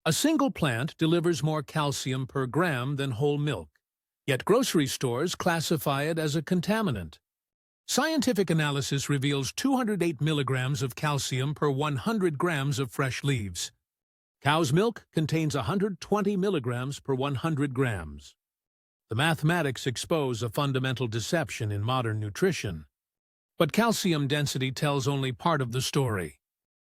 A single plant delivers more calcium per gram than whole milk, yet grocery stores classify it as a contaminant. Scientific analysis reveals 208 milligrams of calcium per 100 grams of fresh leaves. Cow's milk contains 120 milligrams per 100 grams. The mathematics expose a fundamental deception in modern nutrition. But calcium density tells only part of the story.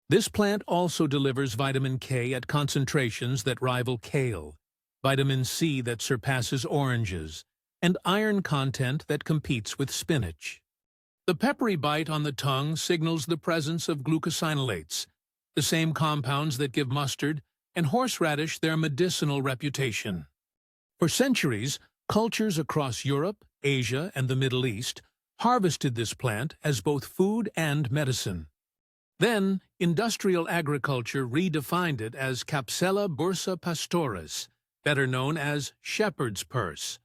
This plant also delivers vitamin K at concentrations that rival kale, vitamin C that surpasses oranges, and iron content that competes with spinach. The peppery bite on the tongue signals the presence of glucosinolates, the same compounds that give mustard and horseradish their medicinal reputation. For centuries, cultures across Europe, Asia, and the Middle East harvested this plant as both food and medicine. Then, industrial agriculture redefined it as Capsella bursa-pastoris, better known as shepherd's purse.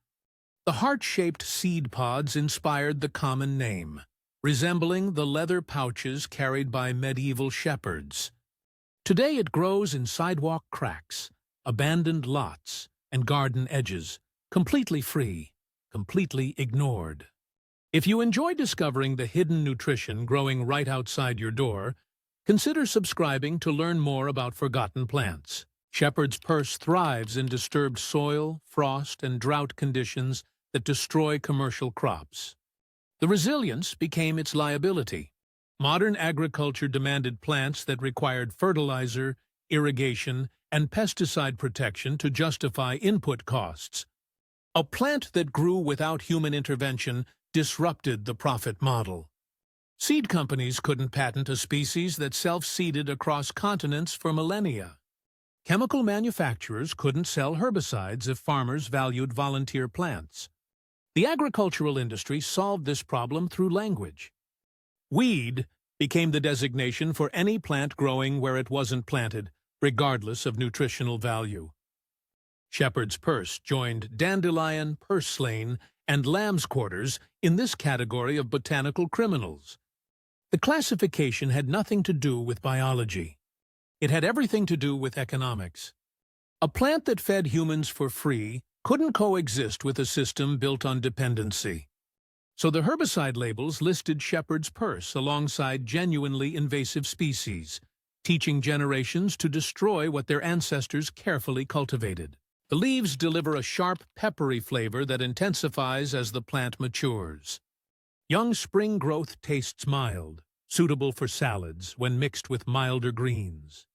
The heart-shaped seed pods inspired the common name, resembling the leather pouches carried by medieval shepherds. Today it grows in sidewalk cracks, abandoned lots, and garden edges, completely free, completely ignored. If you enjoy discovering the hidden nutrition growing right outside your door, consider subscribing to learn more about forgotten plants. Shepherd's purse thrives in disturbed soil, frost, and drought conditions that destroy commercial crops. The resilience became its liability. Modern agriculture demanded plants that required fertilizer, irrigation, and pesticide protection to justify input costs. A plant that grew without human intervention disrupted the profit model. Seed companies couldn't patent a species that self-seeded across continents for millennia. Chemical manufacturers couldn't sell herbicides if farmers valued volunteer plants. The agricultural industry solved this problem through language. Weed became the designation for any plant growing where it wasn't planted, regardless of nutritional value. Shepherd's purse joined dandelion, purslane, and lamb's quarters in this category of botanical criminals. The classification had nothing to do with biology. It had everything to do with economics. A plant that fed humans for free couldn't coexist with a system built on dependency. So the herbicide labels listed shepherd's purse alongside genuinely invasive species, teaching generations to destroy what their ancestors carefully cultivated. The leaves deliver a sharp, peppery flavor that intensifies as the plant matures. Young spring growth tastes mild, suitable for salads when mixed with milder greens.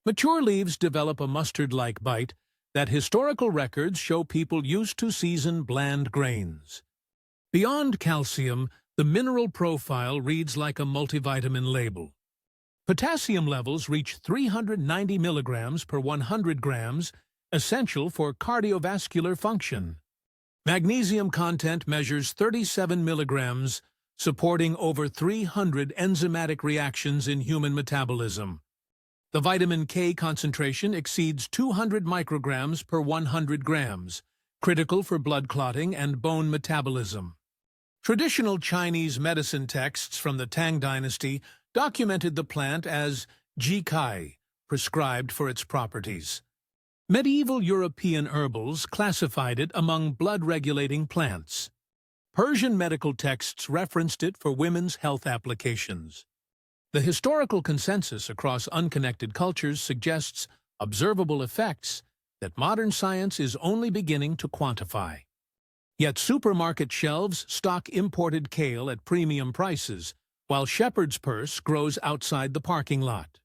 Mature leaves develop a mustard-like bite that historical records show people used to season bland grains. Beyond calcium, the mineral profile reads like a multivitamin label. Potassium levels reach 390 milligrams per 100 grams, essential for cardiovascular function. Magnesium content measures 37 milligrams, supporting over 300 enzymatic reactions in human metabolism. The vitamin K concentration exceeds 200 micrograms per 100 grams, critical for blood clotting and bone metabolism. Traditional Chinese medicine texts from the Tang dynasty documented the plant as jikai, prescribed for its properties. Medieval European herbals classified it among blood-regulating plants. Persian medical texts referenced it for women's health applications. The historical consensus across unconnected cultures suggests observable effects that modern science is only beginning to quantify. Yet supermarket shelves stock imported kale at premium prices, while shepherd's purse grows outside the parking lot.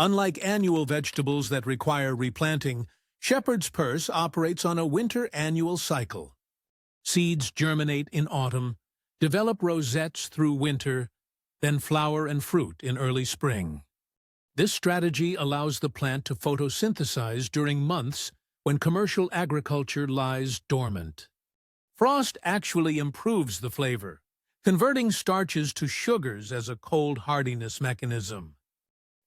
Unlike annual vegetables that require replanting, shepherd's purse operates on a winter annual cycle. Seeds germinate in autumn, develop rosettes through winter, then flower and fruit in early spring. This strategy allows the plant to photosynthesize during months when commercial agriculture lies dormant. Frost actually improves the flavor, converting starches to sugars as a cold hardiness mechanism.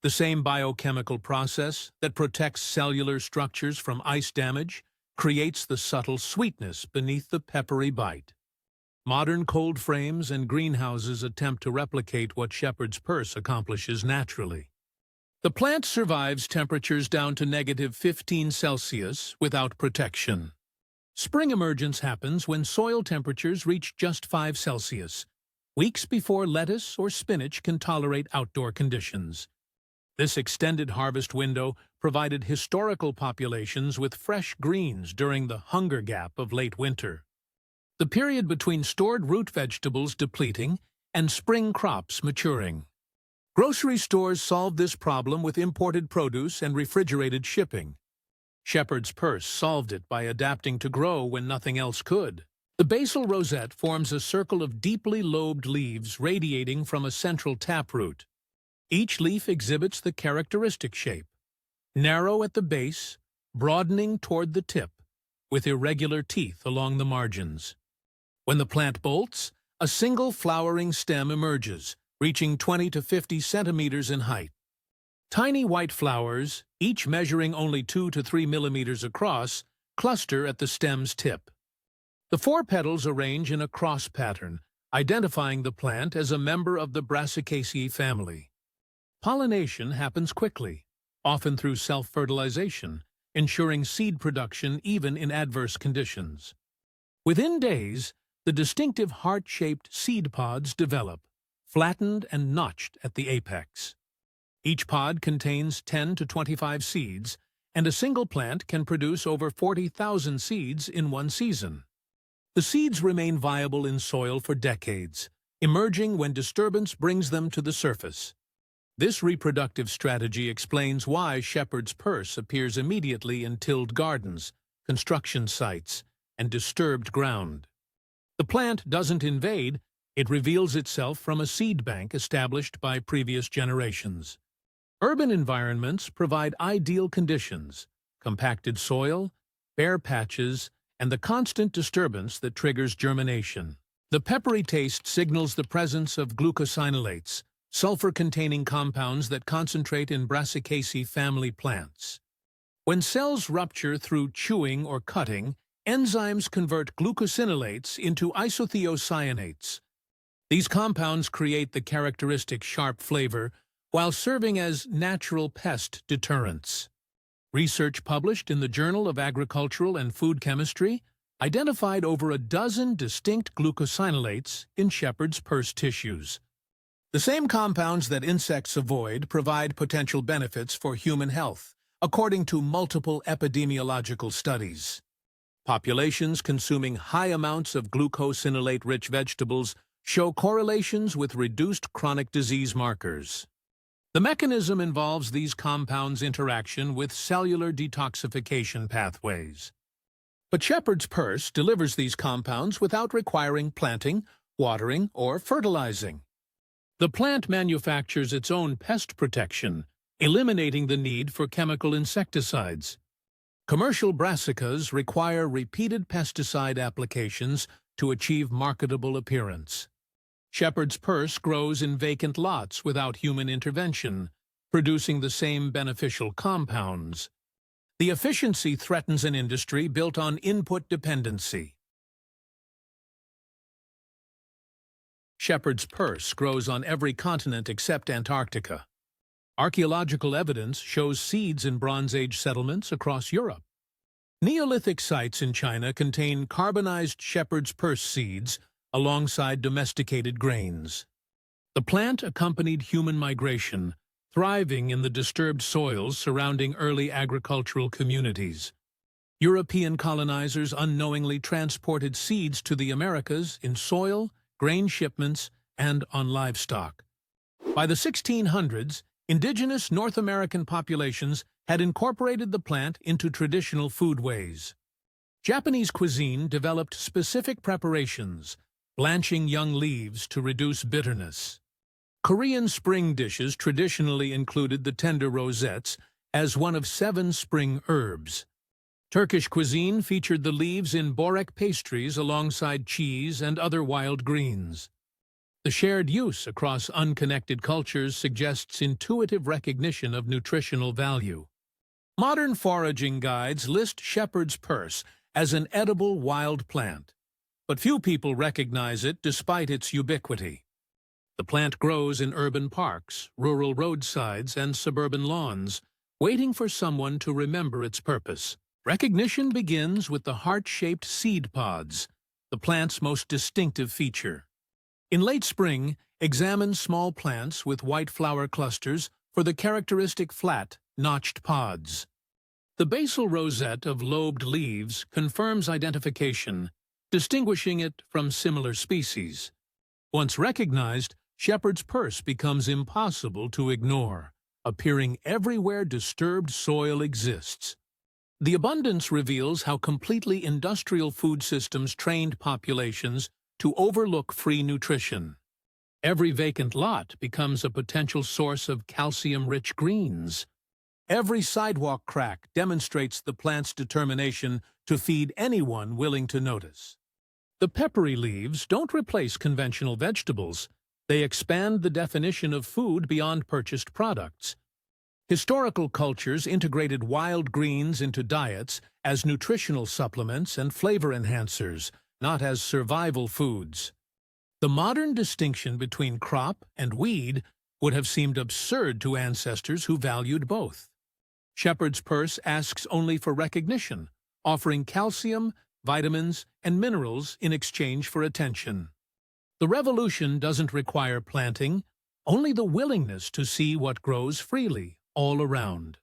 The same biochemical process that protects cellular structures from ice damage creates the subtle sweetness beneath the peppery bite. Modern cold frames and greenhouses attempt to replicate what shepherd's purse accomplishes naturally. The plant survives temperatures down to -15 Celsius without protection. Spring emergence happens when soil temperatures reach just 5 Celsius, weeks before lettuce or spinach can tolerate outdoor conditions. This extended harvest window provided historical populations with fresh greens during the hunger gap of late winter. The period between stored root vegetables depleting and spring crops maturing. Grocery stores solved this problem with imported produce and refrigerated shipping. Shepherd's purse solved it by adapting to grow when nothing else could. The basal rosette forms a circle of deeply lobed leaves radiating from a central taproot. Each leaf exhibits the characteristic shape, narrow at the base, broadening toward the tip, with irregular teeth along the margins. When the plant bolts, a single flowering stem emerges, reaching 20 to 50 centimeters in height. Tiny white flowers, each measuring only 2 to 3 millimeters across, cluster at the stem's tip. The 4 petals arrange in a cross pattern, identifying the plant as a member of the Brassicaceae family. Pollination happens quickly, often through self-fertilization, ensuring seed production even in adverse conditions. Within days, the distinctive heart-shaped seed pods develop, flattened and notched at the apex. Each pod contains 10 to 25 seeds, and a single plant can produce over 40,000 seeds in one season. The seeds remain viable in soil for decades, emerging when disturbance brings them to the surface. This reproductive strategy explains why shepherd's purse appears immediately in tilled gardens, construction sites, and disturbed ground. The plant doesn't invade, it reveals itself from a seed bank established by previous generations. Urban environments provide ideal conditions: compacted soil, bare patches, and the constant disturbance that triggers germination. The peppery taste signals the presence of glucosinolates, sulfur-containing compounds that concentrate in Brassicaceae family plants. When cells rupture through chewing or cutting, enzymes convert glucosinolates into isothiocyanates. These compounds create the characteristic sharp flavor while serving as natural pest deterrents. Research published in the Journal of Agricultural and Food Chemistry identified over a dozen distinct glucosinolates in shepherd's purse tissues. The same compounds that insects avoid provide potential benefits for human health, according to multiple epidemiological studies. Populations consuming high amounts of glucosinolate-rich vegetables show correlations with reduced chronic disease markers. The mechanism involves these compounds' interaction with cellular detoxification pathways. But shepherd's purse delivers these compounds without requiring planting, watering, or fertilizing. The plant manufactures its own pest protection, eliminating the need for chemical insecticides. Commercial brassicas require repeated pesticide applications to achieve marketable appearance. Shepherd's purse grows in vacant lots without human intervention, producing the same beneficial compounds. The efficiency threatens an industry built on input dependency. Shepherd's purse grows on every continent except Antarctica. Archaeological evidence shows seeds in Bronze Age settlements across Europe. Neolithic sites in China contain carbonized shepherd's purse seeds alongside domesticated grains. The plant accompanied human migration, thriving in the disturbed soils surrounding early agricultural communities. European colonizers unknowingly transported seeds to the Americas in soil, grain shipments, and on livestock. By the 1600s, indigenous North American populations had incorporated the plant into traditional foodways. Japanese cuisine developed specific preparations, blanching young leaves to reduce bitterness. Korean spring dishes traditionally included the tender rosettes as one of 7 spring herbs. Turkish cuisine featured the leaves in borek pastries alongside cheese and other wild greens. The shared use across unconnected cultures suggests intuitive recognition of nutritional value. Modern foraging guides list shepherd's purse as an edible wild plant, but few people recognize it despite its ubiquity. The plant grows in urban parks, rural roadsides, and suburban lawns, waiting for someone to remember its purpose. Recognition begins with the heart-shaped seed pods, the plant's most distinctive feature. In late spring, examine small plants with white flower clusters for the characteristic flat, notched pods. The basal rosette of lobed leaves confirms identification, distinguishing it from similar species. Once recognized, shepherd's purse becomes impossible to ignore, appearing everywhere disturbed soil exists. The abundance reveals how completely industrial food systems trained populations to overlook free nutrition. Every vacant lot becomes a potential source of calcium-rich greens. Every sidewalk crack demonstrates the plant's determination to feed anyone willing to notice. The peppery leaves don't replace conventional vegetables. They expand the definition of food beyond purchased products. Historical cultures integrated wild greens into diets as nutritional supplements and flavor enhancers, not as survival foods. The modern distinction between crop and weed would have seemed absurd to ancestors who valued both. Shepherd's purse asks only for recognition, offering calcium, vitamins, and minerals in exchange for attention. The revolution doesn't require planting, only the willingness to see what grows freely all around.